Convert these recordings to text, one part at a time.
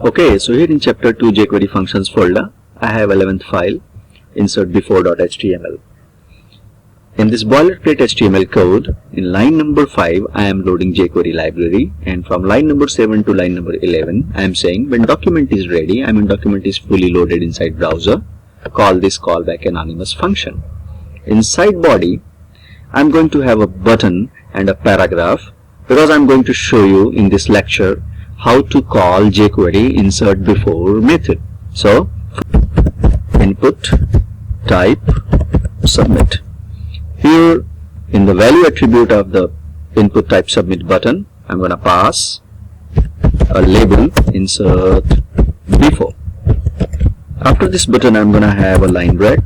Okay, so here in chapter 2 jQuery functions folder, I have 11th file, insertBefore.html. In this boilerplate HTML code, in line number 5, I am loading jQuery library, and from line number 7 to line number 11, I am saying when document is ready, document is fully loaded inside browser, call this callback anonymous function. Inside body, I am going to have a button and a paragraph, because I am going to show you in this lecture how to call jQuery insertBefore method. So, input, type, submit. Here in the value attribute of the input type submit button, I'm going to pass a label insertBefore. After this button, I'm going to have a line break,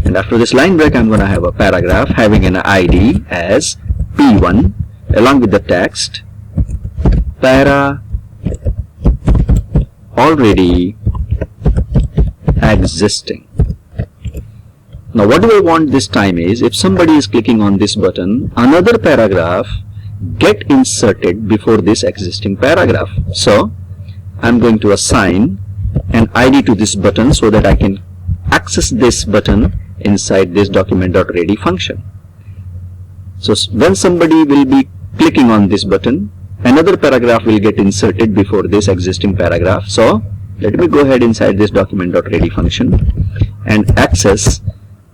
and after this line break, I'm going to have a paragraph having an ID as P1 along with the text para already existing. Now what do I want this time is, if somebody is clicking on this button, another paragraph get inserted before this existing paragraph. So I'm going to assign an ID to this button so that I can access this button inside this document.ready function. So when somebody will be clicking on this button, another paragraph will get inserted before this existing paragraph. So let me go ahead inside this document.ready function and access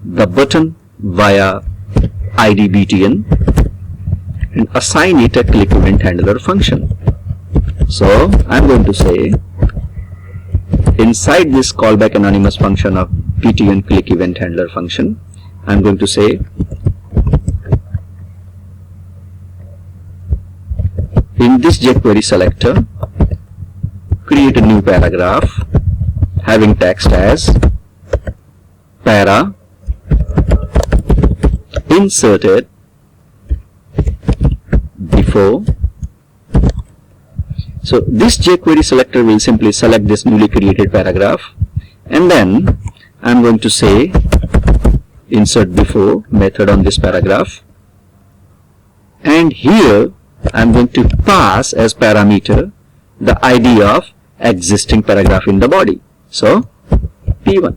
the button via ID btn and assign it a click event handler function. So I'm going to say inside this callback anonymous function of btn click event handler function, I'm going to say in this jQuery selector, create a new paragraph having text as para inserted before. So this jQuery selector will simply select this newly created paragraph, and then I'm going to say insertBefore method on this paragraph, and here I'm going to pass as parameter the ID of existing paragraph in the body. So P1.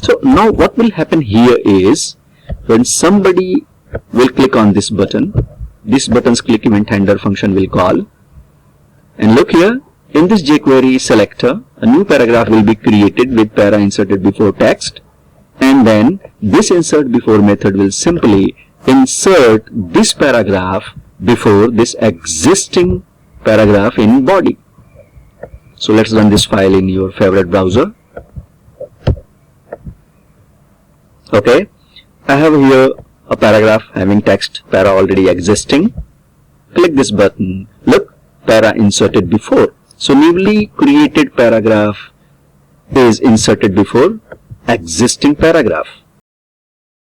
So now what will happen here is, when somebody will click on this button's click event handler function will call, and look here, in this jQuery selector, a new paragraph will be created with para inserted before text, and then this insertBefore method will simply insert this paragraph before this existing paragraph in body. So let's run this file in your favorite browser. Okay, I have here a paragraph having text para already existing. Click this button. Look, para inserted before. So newly created paragraph is inserted before existing paragraph.